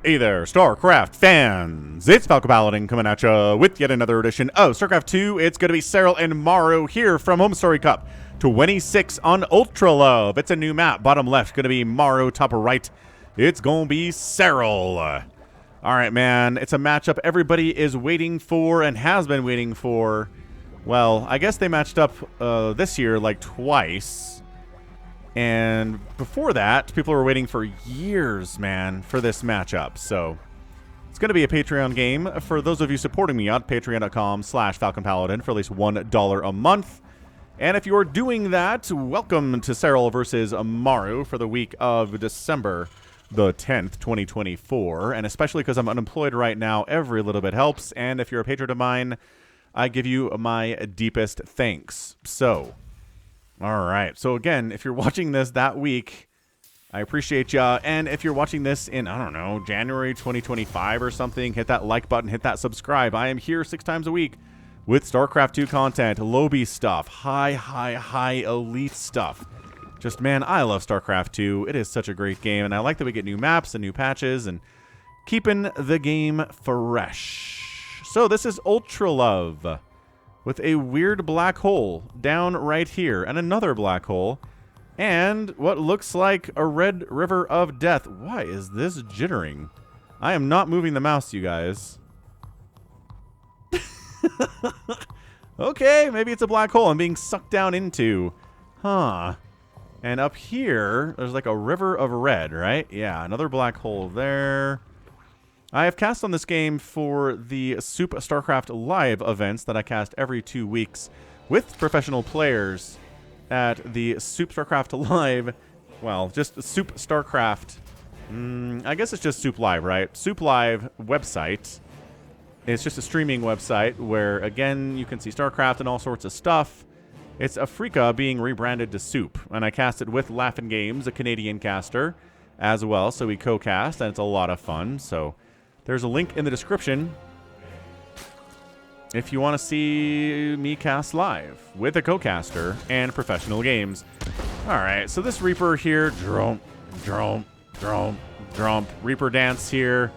Hey there, StarCraft fans! It's Falcon Paladin coming at you with yet another edition of StarCraft 2. It's going to be Serral and Maru here from Home Story Cup 26 on Ultralove. It's a new map. Bottom left going to be Maru. Top right, it's going to be Serral. All right, man. It's a matchup everybody is waiting for and has been waiting for. Well, I guess they matched up this year like twice. And before that, people were waiting for years, man, for this matchup. So it's going to be a Patreon game for those of you supporting me on patreon.com/FalconPaladin for at least $1 a month. And if you're doing that, welcome to Serral versus Maru for the week of December the 10th, 2024. And especially because I'm unemployed right now, every little bit helps. And if you're a patron of mine, I give you my deepest thanks. So... all right. So, again, if you're watching this that week, I appreciate ya. And if you're watching this in, I don't know, January 2025 or something, hit that like button, hit that subscribe. I am here 6 times a week with StarCraft 2 content, lobby stuff, high elite stuff. Just, man, I love StarCraft 2. It is such a great game, and I like that we get new maps and new patches and keeping the game fresh. So, this is Ultralove, with a weird black hole down right here, and another black hole, and what looks like a red river of death. Why is this jittering? I am not moving the mouse, you guys. Okay, maybe it's a black hole I'm being sucked down into. Huh. And up here, there's like a river of red, right? Yeah, another black hole there. I have cast on this game for the Soup StarCraft Live events that I cast every 2 weeks with professional players at the Soup StarCraft Live. Well, just Soup StarCraft. I guess it's just Soup Live, right? Soup Live website. It's just a streaming website where, again, you can see StarCraft and all sorts of stuff. It's Africa being rebranded to Soup, and I cast it with Laughin' Games, a Canadian caster, as well. So we co-cast, and it's a lot of fun. So... there's a link in the description if you want to see me cast live with a co-caster and professional games. All right, so this Reaper here, drump, Reaper dance here.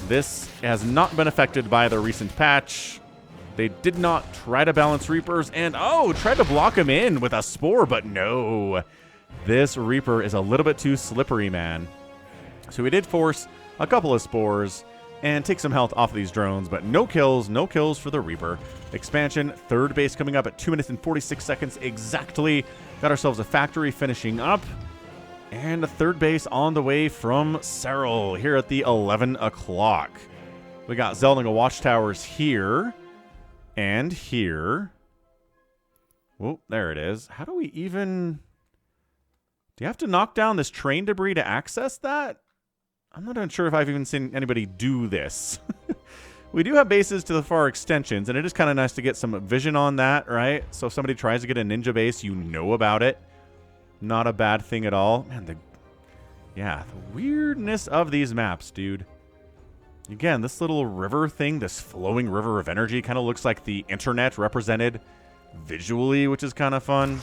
This has not been affected by the recent patch. They did not try to balance Reapers and, oh, tried to block him in with a spore, but no. This Reaper is a little bit too slippery, man. So we did force a couple of spores and take some health off of these drones, but no kills for the Reaper. Expansion, third base coming up at 2 minutes and 46 seconds exactly. Got ourselves a factory finishing up, and a third base on the way from Serral here at the 11 o'clock. We got Zeldinga watchtowers here and here. Oh, there it is. How do we even... do you have to knock down this train debris to access that? I'm not even sure if I've even seen anybody do this. We do have bases to the far extensions, and it is kind of nice to get some vision on that, right? So if somebody tries to get a ninja base, you know about it. Not a bad thing at all. Man, the weirdness of these maps, dude. Again, this little river thing, this flowing river of energy, kind of looks like the internet represented visually, which is kind of fun.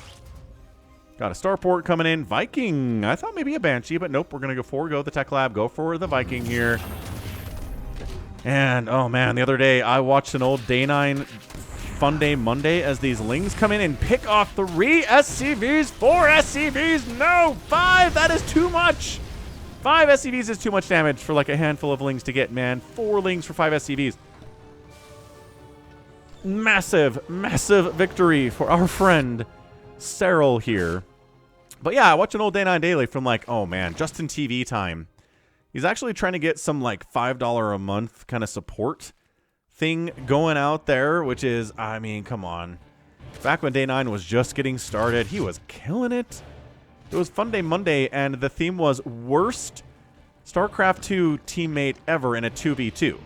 Got a starport coming in. Viking. I thought maybe a Banshee, but nope. We're going to go forego the tech lab. Go for the Viking here. And, oh man, the other day I watched an old Day 9 Fun Day Monday as these Lings come in and pick off 3 SCVs, 4 SCVs. No, 5. That is too much. 5 SCVs is too much damage for like a handful of Lings to get, man. 4 Lings for 5 SCVs. Massive, massive victory for our friend Serral here. But yeah, I watched an old Day 9 Daily from like, oh man, Justin TV time. He's actually trying to get some like $5 a month kind of support thing going out there, which is, I mean, come on. Back when Day 9 was just getting started, he was killing it. It was Fun Day Monday, and the theme was worst StarCraft 2 teammate ever in a 2v2.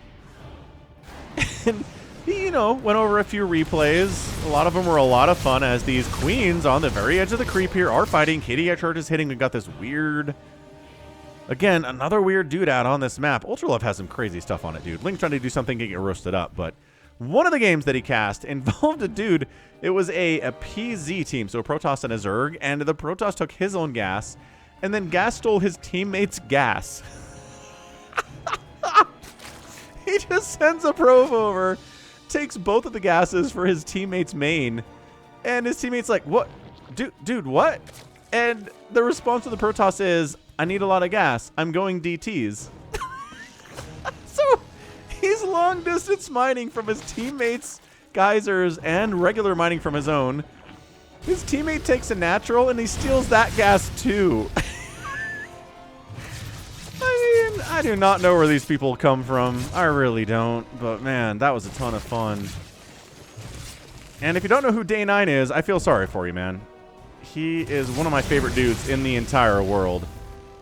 And he, you know, went over a few replays. A lot of them were a lot of fun as these queens on the very edge of the creep here are fighting. KDI charge is hitting. We've got this weird... again, another weird dude out on this map. Ultralove has some crazy stuff on it, dude. Link's trying to do something to get roasted up, but one of the games that he cast involved a dude. It was a PZ team, so a Protoss and a Zerg, and the Protoss took his own gas, and then gas stole his teammate's gas. He just sends a probe over, takes both of the gases for his teammate's main, and his teammate's like, what? Dude, what? And the response to the Protoss is, I need a lot of gas. I'm going DTs. So he's long distance mining from his teammates' geysers and regular mining from his own. His teammate takes a natural and he steals that gas too. I mean, I do not know where these people come from. I really don't. But man, that was a ton of fun. And if you don't know who Day 9 is, I feel sorry for you, man. He is one of my favorite dudes in the entire world.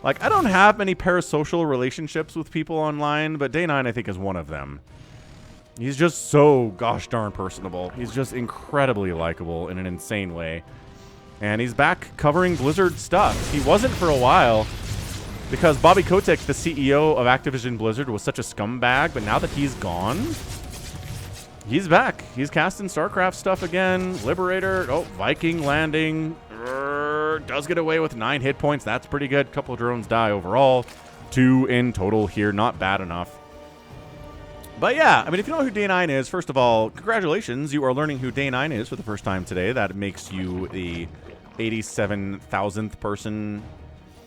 Like, I don't have many parasocial relationships with people online, but Day 9 I think is one of them. He's just so gosh darn personable. He's just incredibly likable in an insane way. And he's back covering Blizzard stuff. He wasn't for a while because Bobby Kotick, the CEO of Activision Blizzard, was such a scumbag, but now that he's gone, he's back. He's casting StarCraft stuff again. Liberator. Oh, Viking landing. Does get away with 9 hit points. That's pretty good. Couple of drones die overall. 2 in total here. Not bad enough. But yeah, I mean, if you don't know who Day 9 is, first of all, congratulations. You are learning who Day 9 is for the first time today. That makes you the 87,000th person,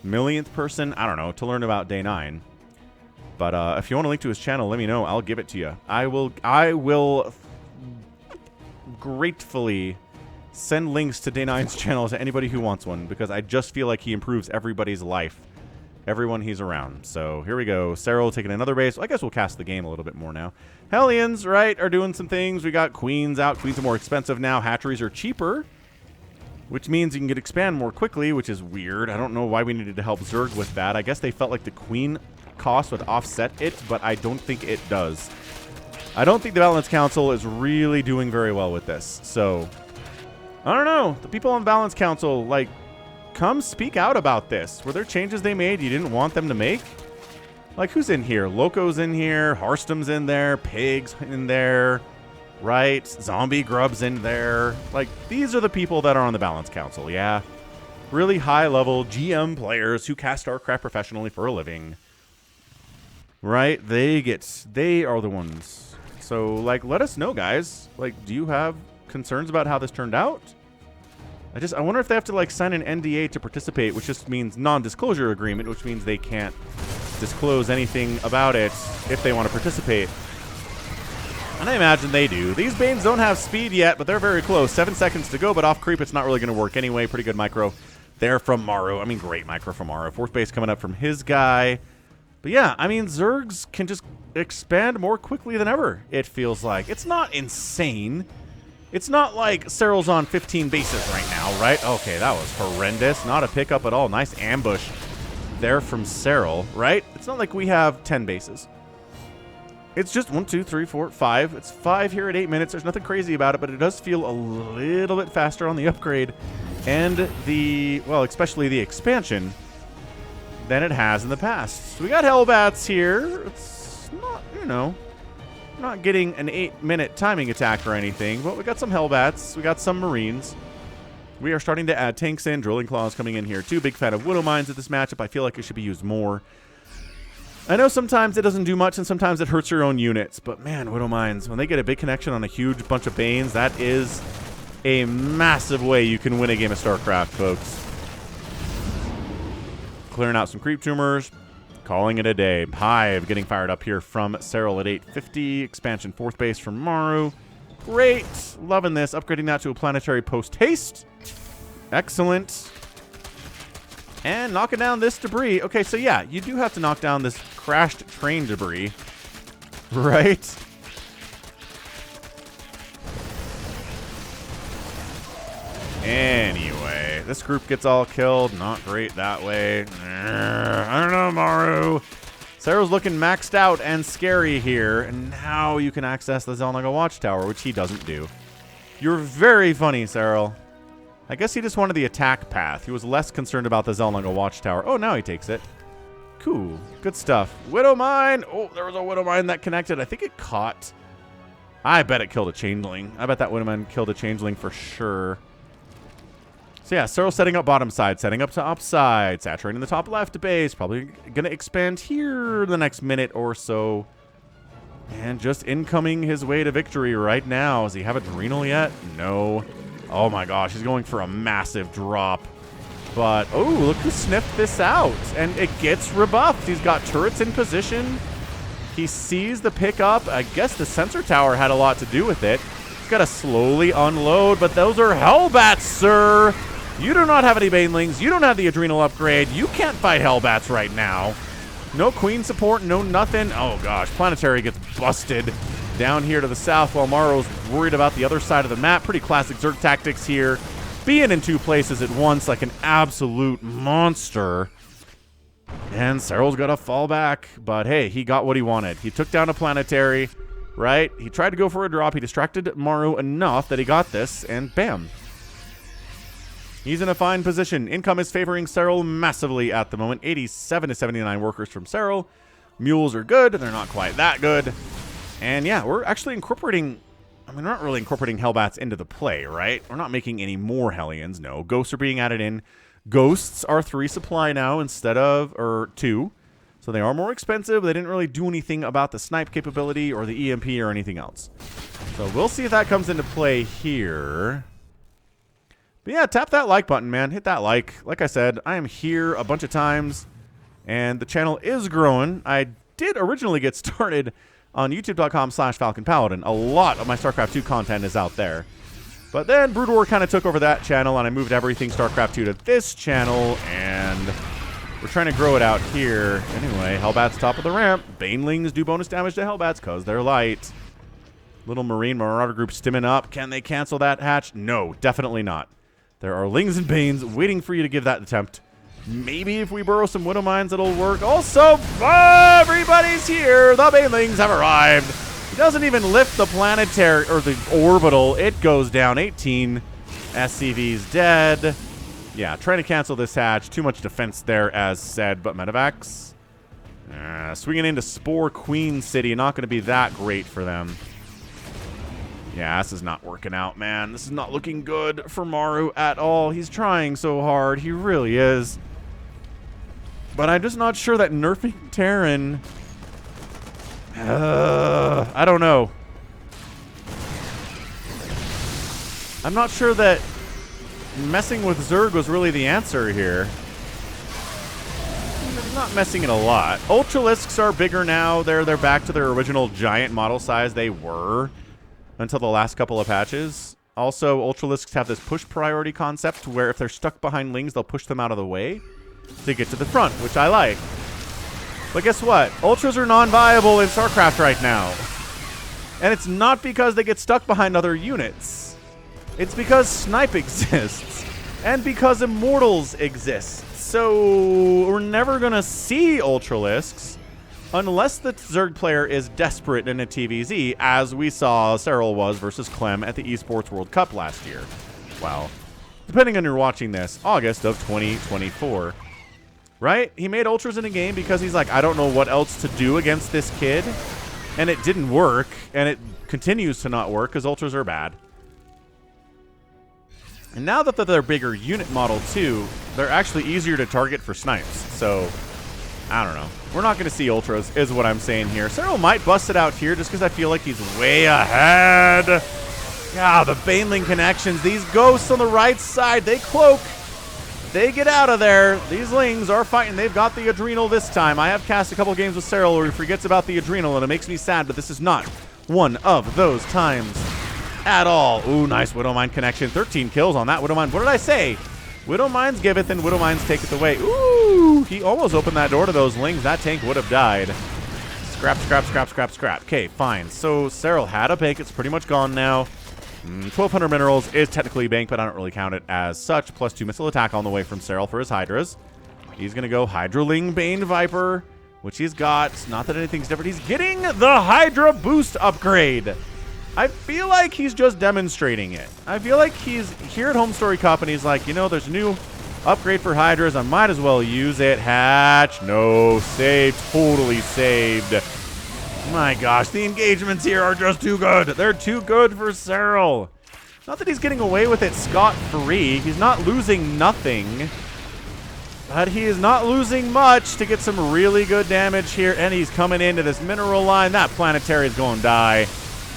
millionth person, I don't know, to learn about Day 9. But if you want a link to his channel, let me know. I'll give it to you. I will gratefully send links to Day 9's channel to anybody who wants one, because I just feel like he improves everybody's life. Everyone he's around. So here we go. Serral taking another base. I guess we'll cast the game a little bit more now. Hellions, right, are doing some things. We got Queens out. Queens are more expensive now. Hatcheries are cheaper, which means you can get expand more quickly, which is weird. I don't know why we needed to help Zerg with that. I guess they felt like the Queen cost would offset it, but I don't think it does. I don't think the Balance Council is really doing very well with this. So, I don't know. The people on the Balance Council, like, come speak out about this. Were there changes they made you didn't want them to make? Like, who's in here? Loco's in here. Harstom's in there. Pig's in there. Right? Zombie Grub's in there. Like, these are the people that are on the Balance Council, yeah? Really high-level GM players who cast StarCraft professionally for a living. Right? They are the ones. So, like, let us know, guys. Like, do you have concerns about how this turned out? I wonder if they have to, like, sign an NDA to participate, which just means non-disclosure agreement, which means they can't disclose anything about it if they want to participate. And I imagine they do. These Banes don't have speed yet, but they're very close. 7 seconds to go, but off creep, it's not really going to work anyway. Pretty good micro there from Maru. I mean, great micro from Maru. 4th base coming up from his guy. But yeah, I mean, Zergs can just expand more quickly than ever, it feels like. It's not insane. It's not like Serral's on 15 bases right now, right? Okay, that was horrendous. Not a pickup at all. Nice ambush there from Serral, right? It's not like we have 10 bases. It's just 1, 2, 3, 4, 5. It's 5 here at 8 minutes. There's nothing crazy about it, but it does feel a little bit faster on the upgrade and the, well, especially the expansion than it has in the past. So we got Hellbats here. It's not, you know, not getting an 8-minute timing attack or anything, but we got some Hellbats. We got some Marines. We are starting to add tanks in. Drilling Claws coming in here too. Big fan of Widow Mines at this matchup. I feel like it should be used more. I know sometimes it doesn't do much and sometimes it hurts your own units, but man, Widow Mines, when they get a big connection on a huge bunch of Banes, that is a massive way you can win a game of StarCraft, folks. Clearing out some creep tumors. Calling it a day. Hive getting fired up here from Serral at 850. Expansion 4th base from Maru. Great. Loving this. Upgrading that to a planetary post-haste. Excellent. And knocking down this debris. Okay, so yeah, you do have to knock down this crashed train debris. Right? Anyway, this group gets all killed. Not great that way. I don't know, Maru. Serral's looking maxed out and scary here. And now you can access the Zelnaga Watchtower, which he doesn't do. You're very funny, Serral. I guess he just wanted the attack path. He was less concerned about the Zelnaga Watchtower. Oh, now he takes it. Cool. Good stuff. Widow Mine. Oh, there was a Widow Mine that connected. I think it caught. I bet it killed a Changeling. I bet that Widow Mine killed a Changeling for sure. So yeah, Serral setting up bottom side, setting up to upside, saturating the top left base. Probably going to expand here the next minute or so. And just incoming his way to victory right now. Does he have Adrenal yet? No. Oh my gosh, he's going for a massive drop. But, oh, look who sniffed this out. And it gets rebuffed. He's got turrets in position. He sees the pickup. I guess the sensor tower had a lot to do with it. He's got to slowly unload, but those are Hellbats, sir. You do not have any Banelings. You don't have the Adrenal upgrade. You can't fight Hellbats right now. No Queen support, no nothing. Oh gosh, Planetary gets busted down here to the south while Maru's worried about the other side of the map. Pretty classic Zerg tactics here. Being in two places at once like an absolute monster. And Serral's got to fall back. But hey, he got what he wanted. He took down a Planetary, right? He tried to go for a drop. He distracted Maru enough that he got this, and bam. He's in a fine position. Income is favoring Serral massively at the moment. 87 to 79 workers from Serral. Mules are good. They're not quite that good. And yeah, we're actually incorporating... I mean, we're not really incorporating Hellbats into the play, right? We're not making any more Hellions. No, Ghosts are being added in. Ghosts are 3 supply now instead of... or 2. So they are more expensive. They didn't really do anything about the snipe capability or the EMP or anything else. So we'll see if that comes into play here. But yeah, tap that like button, man. Hit that like. Like I said, I am here a bunch of times, and the channel is growing. I did originally get started on youtube.com/Falcon Paladin. A lot of my StarCraft 2 content is out there. But then Brood War kind of took over that channel, and I moved everything StarCraft 2 to this channel, and we're trying to grow it out here. Anyway, Hellbats top of the ramp. Banelings do bonus damage to Hellbats because they're light. Little Marine Marauder group stimming up. Can they cancel that hatch? No, definitely not. There are Lings and Banes waiting for you to give that attempt. Maybe if we burrow some Widow Mines, it'll work. Also, everybody's here. The Banelings have arrived. It doesn't even lift the Planetary or the Orbital. It goes down 18. SCV's dead. Yeah, trying to cancel this hatch. Too much defense there, as said. But Medivacs swinging into Spore Queen City. Not going to be that great for them. Yeah, this is not working out, man. This is not looking good for Maru at all. He's trying so hard. He really is. But I'm just not sure that nerfing Terran... I don't know. I'm not sure that messing with Zerg was really the answer here. They're not messing it a lot. Ultralisks are bigger now. They're back to their original giant model size they were until the last couple of patches. Also, Ultralisks have this push priority concept where if they're stuck behind Lings, they'll push them out of the way to get to the front, which I like. But guess what? Ultras are non-viable in StarCraft right now. And it's not because they get stuck behind other units. It's because Snipe exists. And because Immortals exist. So we're never going to see Ultralisks unless the Zerg player is desperate in a TVZ, as we saw Serral was versus Clem at the Esports World Cup last year. Well, depending on you're watching this, August of 2024. Right? He made Ultras in a game because he's like, I don't know what else to do against this kid. And it didn't work, and it continues to not work because Ultras are bad. And now that they're bigger unit model too, they're actually easier to target for snipes. So I don't know. We're not going to see Ultras, is what I'm saying here. Serral might bust it out here just because I feel like he's way ahead. Yeah, the Baneling connections. These Ghosts on the right side, they cloak. They get out of there. These Lings are fighting. They've got the Adrenal this time. I have cast a couple games with Serral where he forgets about the Adrenal, and it makes me sad, but this is not one of those times at all. Ooh, nice Widow Mine connection. 13 kills on that Widow Mine. What did I say? Widow Mines giveth and Widow Mines taketh away. Ooh, he almost opened that door to those Lings. That tank would have died. Scrap, scrap, scrap, scrap, scrap. Okay, fine. So Serral had a bank. It's pretty much gone now. 1,200 minerals is technically bank, but I don't really count it as such. +2 missile attack on the way from Serral for his Hydras. He's going to go Hydraling Bane Viper, which he's got. Not that anything's different. He's getting the Hydra boost upgrade. I feel like he's just demonstrating it. I feel like he's here at Home Story Cup and he's like, you know, there's a new upgrade for Hydras. I might as well use it. Hatch. No. Saved. Totally saved. My gosh. The engagements here are just too good. They're too good for Serral. Not that he's getting away with it scot-free. He's not losing nothing. But he is not losing much to get some really good damage here. And he's coming into this mineral line. That planetary is going to die.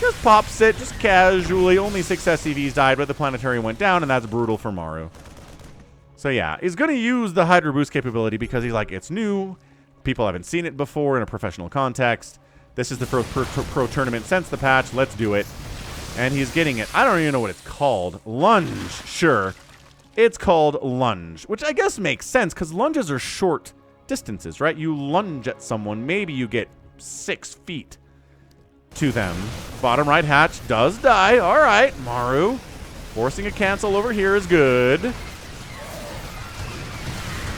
Just pops it, just casually. Only 6 SCVs died, but the planetary went down, and that's brutal for Maru. So yeah, he's going to use the Hydra Boost capability because he's like, it's new. People haven't seen it before in a professional context. This is the first pro tournament since the patch. Let's do it. And he's getting it. I don't even know what it's called. Lunge, sure. It's called lunge, which I guess makes sense because lunges are short distances, right? You lunge at someone, maybe you get 6 feet to them. Bottom right hatch does die. All right, Maru forcing a cancel over here is good.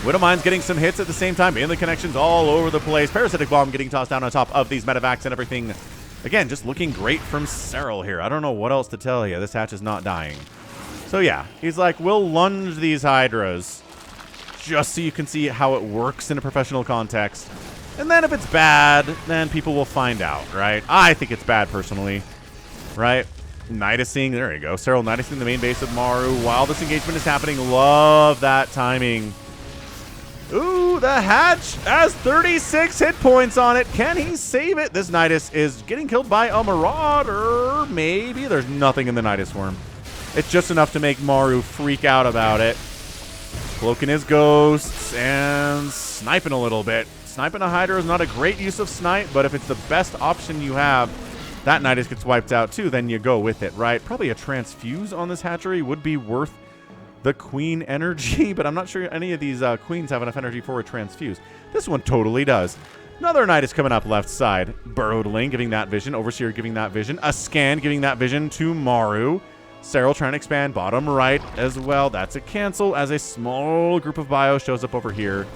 Widowmine's getting some hits at the same time. Mainly connections all over the place. Parasitic Bomb getting tossed down on top of these medevacs and everything. Again, just looking great from Serral here. I don't know what else to tell you. This hatch is not dying. So yeah, he's like, we'll lunge these Hydras just so you can see how it works in a professional context. And then if it's bad, then people will find out, right? I think it's bad personally, right? Nidusing, there you go. Serral Nidusing the main base of Maru while this engagement is happening. Love that timing. Ooh, the hatch has 36 hit points on it. Can he save it? This Nidus is getting killed by a Marauder. Maybe. There's nothing in the Nidus worm. It's just enough to make Maru freak out about it. Cloaking his ghosts and sniping a little bit. Sniping a Hydra is not a great use of snipe, but if it's the best option you have, that Nidus gets wiped out too, then you go with it, right? Probably a transfuse on this hatchery would be worth the queen energy, but I'm not sure any of these queens have enough energy for a transfuse. This one totally does. Another Nidus coming up left side. Burrowed Link giving that vision. Overseer giving that vision. A Scan giving that vision to Maru. Serral trying to expand bottom right as well. That's a cancel as a small group of bio shows up over here.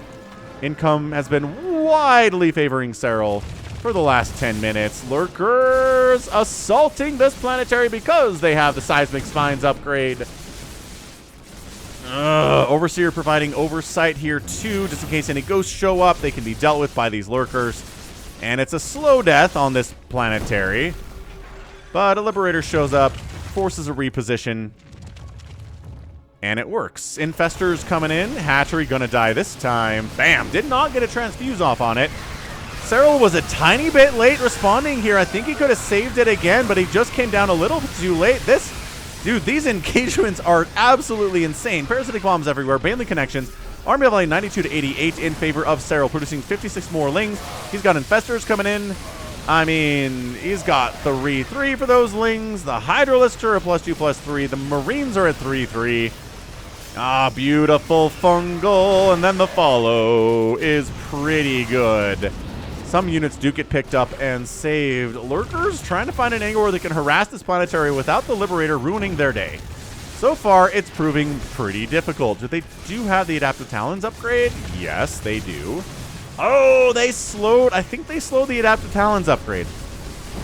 Income has been widely favoring Serral for the last 10 minutes. Lurkers assaulting this planetary because they have the Seismic Spines upgrade. Overseer providing oversight here too, just in case any ghosts show up. They can be dealt with by these Lurkers. And it's a slow death on this planetary. But a Liberator shows up, forces a reposition, and it works. Infestors coming in. Hatchery gonna die this time. Bam! Did not get a transfuse off on it. Serral was a tiny bit late responding here. I think he could have saved it again, but he just came down a little too late. Dude, these engagements are absolutely insane. Parasitic bombs everywhere, Bailey connections. Army level 92 to 88 in favor of Serral, producing 56 more lings. He's got infestors coming in. I mean, he's got 3-3 for those lings. The Hydralists are a +2/+3. The Marines are at 3-3. Ah, beautiful fungal. And then the follow is pretty good. Some units do get picked up and saved. Lurkers trying to find an angle where they can harass this planetary without the Liberator ruining their day. So far, it's proving pretty difficult. They do have the Adaptive Talons upgrade. Yes, they do. Oh, they slowed. I think they slowed the Adaptive Talons upgrade.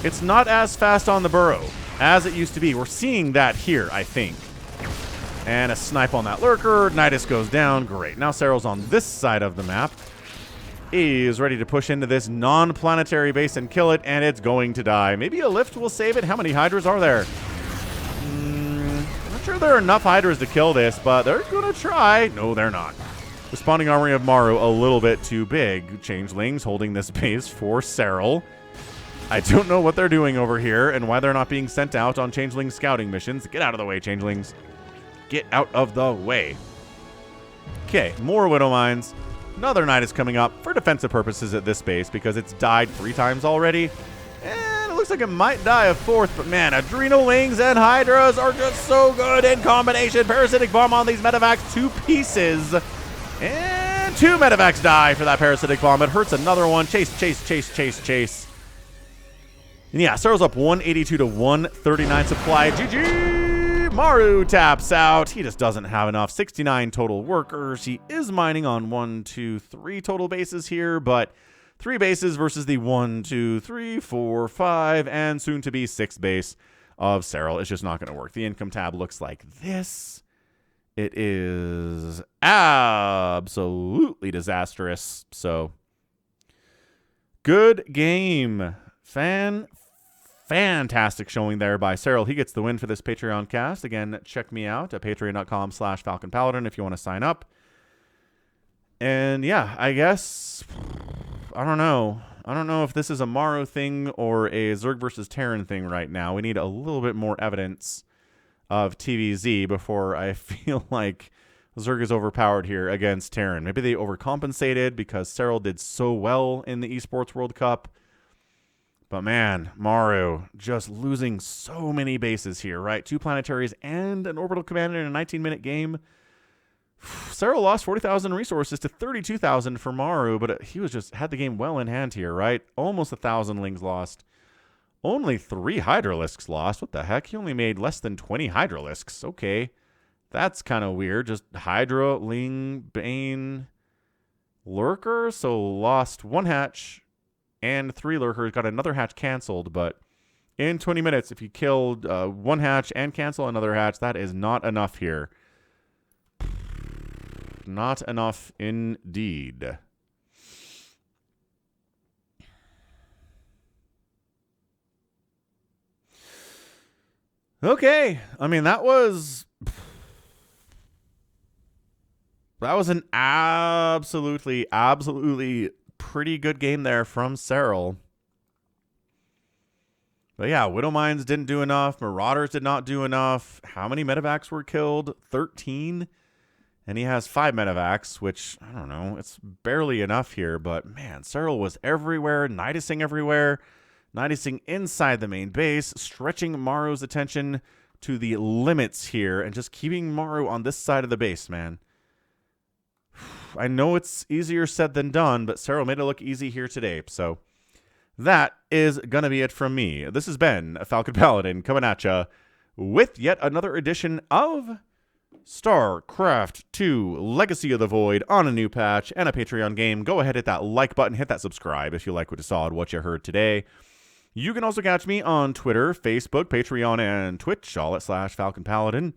It's not as fast on the burrow as it used to be. We're seeing that here, I think. And a snipe on that Lurker. Nidus goes down. Great. Now Serral's on this side of the map. Is ready to push into this non-planetary base and kill it, and it's going to die. Maybe a lift will save it. How many Hydras are there? I'm not sure there are enough Hydras to kill this, but they're going to try. No, they're not. Responding army of Maru, a little bit too big. Changelings holding this base for Serral. I don't know what they're doing over here and why they're not being sent out on Changeling scouting missions. Get out of the way, Changelings. Get out of the way. Okay, more Widow Mines. Another Knight is coming up for defensive purposes at this base because it's died 3 times already. And it looks like it might die a 4th, but man, Adrenalings and Hydras are just so good in combination. Parasitic Bomb on these medevacs, 2 pieces. And 2 medevacs die for that Parasitic Bomb. It hurts another one. Chase, chase, chase, chase, chase. And yeah, Serral's up 182 to 139 supply. GG! Maru taps out. He just doesn't have enough. 69 total workers. He is mining on 1, 2, 3 total bases here, but 3 bases versus the 1, 2, 3, 4, 5, and soon to be 6th base of Serral. It's just not going to work. The income tab looks like this. It is absolutely disastrous. So, good game. Fantastic showing there by Serral. He gets the win for this Patreon cast. Again, check me out at patreon.com/FalconPaladin if you want to sign up. And yeah, I guess, I don't know. I don't know if this is a Maru thing or a Zerg versus Terran thing right now. We need a little bit more evidence of TVZ before I feel like Zerg is overpowered here against Terran. Maybe they overcompensated because Serral did so well in the Esports World Cup. But man, Maru just losing so many bases here, right? 2 planetaries and an orbital commander in a 19-minute game. Serral lost 40,000 resources to 32,000 for Maru, but he was just had the game well in hand here, right? Almost 1,000 lings lost. Only 3 Hydralisks lost. What the heck? He only made less than 20 Hydralisks. Okay. That's kind of weird. Just Hydra, Ling, Bane, Lurker. So lost 1 hatch and 3 Lurkers. Got another hatch canceled, but in 20 minutes, if you killed 1 hatch and cancel another hatch, that is not enough here. Not enough indeed. Okay. I mean, that was an absolutely pretty good game there from Serral. But yeah, Widowmines didn't do enough. Marauders did not do enough. How many medevacs were killed? 13. And he has 5 medevacs, which, I don't know, it's barely enough here. But, man, Serral was everywhere, nidusing everywhere, nidusing inside the main base, stretching Maru's attention to the limits here, and just keeping Maru on this side of the base, man. I know it's easier said than done, but Serral made it look easy here today. So, that is going to be it from me. This has been Falcon Paladin coming at ya with yet another edition of StarCraft 2 Legacy of the Void on a new patch and a Patreon game. Go ahead, hit that like button, hit that subscribe if you like what you saw and what you heard today. You can also catch me on Twitter, Facebook, Patreon, and Twitch, all at /Falcon Paladin.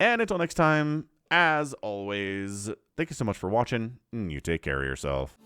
And until next time, as always, thank you so much for watching, and you take care of yourself.